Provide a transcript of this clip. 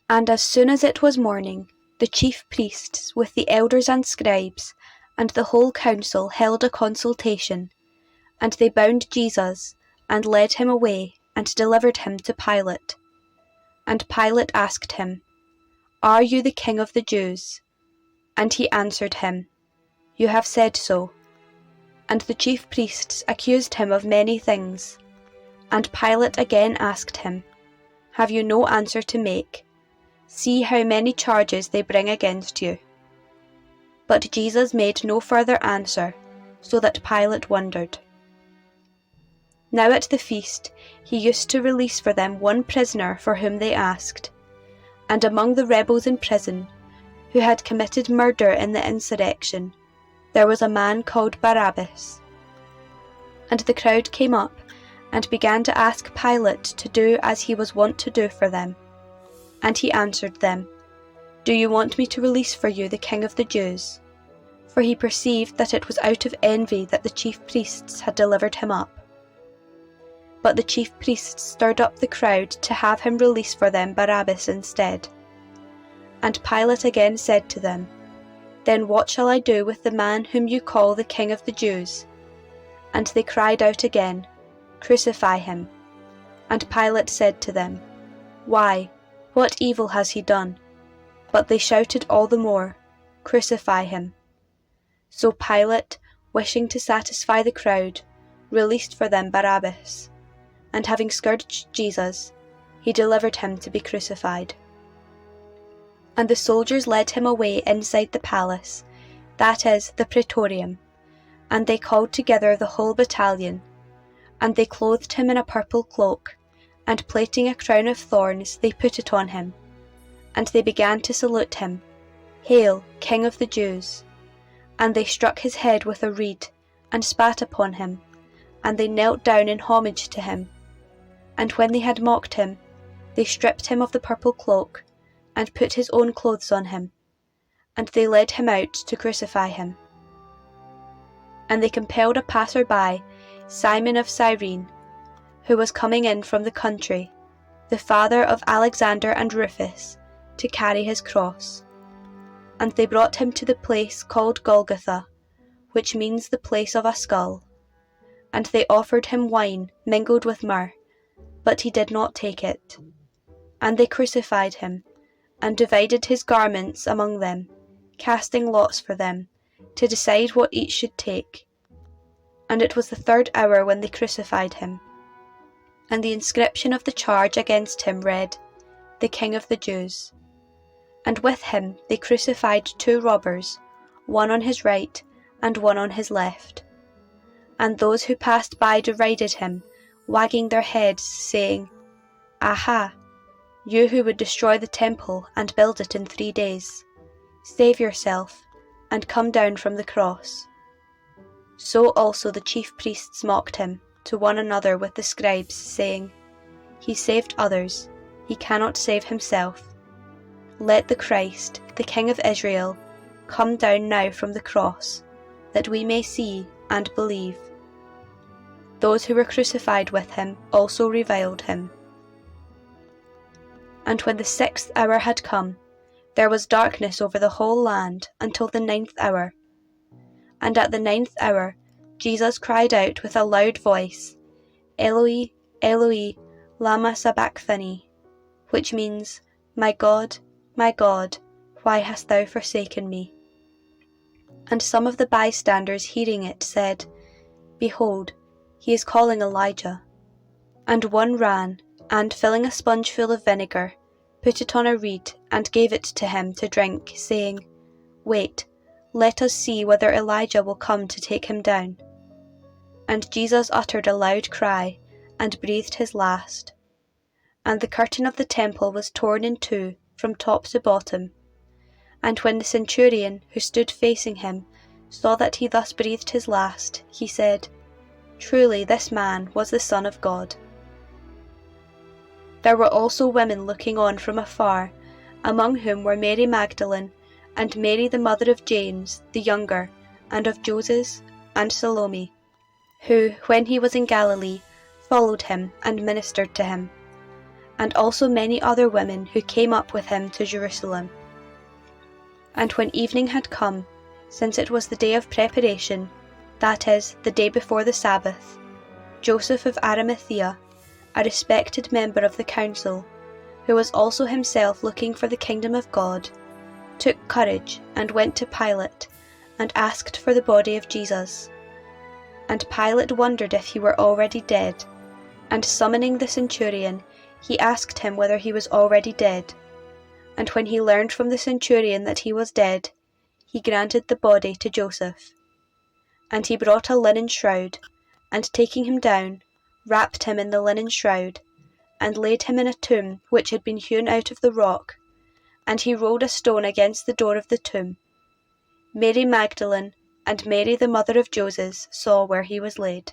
And as soon as it was morning, the chief priests with the elders and scribes and the whole council held a consultation, and they bound Jesus and led him away and delivered him to Pilate. And Pilate asked him, "Are you the king of the Jews?" And he answered him, "You have said so." And the chief priests accused him of many things. And Pilate again asked him, "Have you no answer to make? See how many charges they bring against you." But Jesus made no further answer, so that Pilate wondered. Now at the feast he used to release for them one prisoner for whom they asked. And among the rebels in prison, who had committed murder in the insurrection, there was a man called Barabbas. And the crowd came up and began to ask Pilate to do as he was wont to do for them. And he answered them, "Do you want me to release for you the king of the Jews?" For he perceived that it was out of envy that the chief priests had delivered him up. But the chief priests stirred up the crowd to have him release for them Barabbas instead. And Pilate again said to them, "Then what shall I do with the man whom you call the king of the Jews?" And they cried out again, "Crucify him." And Pilate said to them, "Why, what evil has he done?" But they shouted all the more, "Crucify him." So Pilate, wishing to satisfy the crowd, released for them Barabbas, and having scourged Jesus, he delivered him to be crucified. And the soldiers led him away inside the palace, that is, the praetorium, and they called together the whole battalion, and they clothed him in a purple cloak, and plaiting a crown of thorns they put it on him, and they began to salute him, "Hail, King of the Jews!" And they struck his head with a reed, and spat upon him, and they knelt down in homage to him. And when they had mocked him, they stripped him of the purple cloak, and put his own clothes on him, and they led him out to crucify him. And they compelled a passer-by, Simon of Cyrene, who was coming in from the country, the father of Alexander and Rufus, to carry his cross. And they brought him to the place called Golgotha, which means the place of a skull. And they offered him wine mingled with myrrh, but he did not take it. And they crucified him, and divided his garments among them, casting lots for them, to decide what each should take. And it was the 3rd hour when they crucified him. And the inscription of the charge against him read, "The King of the Jews." And with him they crucified 2 robbers, one on his right and one on his left. And those who passed by derided him, wagging their heads, saying, "Aha! You who would destroy the temple and build it in 3 days, save yourself, and come down from the cross." So also the chief priests mocked him to one another with the scribes, saying, "He saved others, he cannot save himself. Let the Christ, the King of Israel, come down now from the cross, that we may see and believe." Those who were crucified with him also reviled him. And when the 6th hour had come, there was darkness over the whole land until the 9th hour. And at the 9th hour Jesus cried out with a loud voice, "Eloi, Eloi, lama sabachthani," which means, my God, why hast thou forsaken me?" And some of the bystanders hearing it said, "Behold, he is calling Elijah." And one ran, and filling a sponge full of vinegar, put it on a reed, and gave it to him to drink, saying, "Wait, let us see whether Elijah will come to take him down." And Jesus uttered a loud cry, and breathed his last. And the curtain of the temple was torn in 2 from top to bottom. And when the centurion, who stood facing him, saw that he thus breathed his last, he said, "Truly this man was the Son of God." There were also women looking on from afar, among whom were Mary Magdalene, and Mary the mother of James the younger, and of Joses, and Salome, who, when he was in Galilee, followed him and ministered to him. and also many other women who came up with him to Jerusalem. And when evening had come, since it was the day of preparation, that is, the day before the Sabbath, Joseph of Arimathea, a respected member of the council, who was also himself looking for the kingdom of God, took courage and went to Pilate and asked for the body of Jesus. And Pilate wondered if he were already dead, and summoning the centurion, he asked him whether he was already dead. And when he learned from the centurion that he was dead, he granted the body to Joseph. And he brought a linen shroud, and taking him down, wrapped him in the linen shroud, and laid him in a tomb which had been hewn out of the rock, and he rolled a stone against the door of the tomb. Mary Magdalene and Mary the mother of Joses saw where he was laid.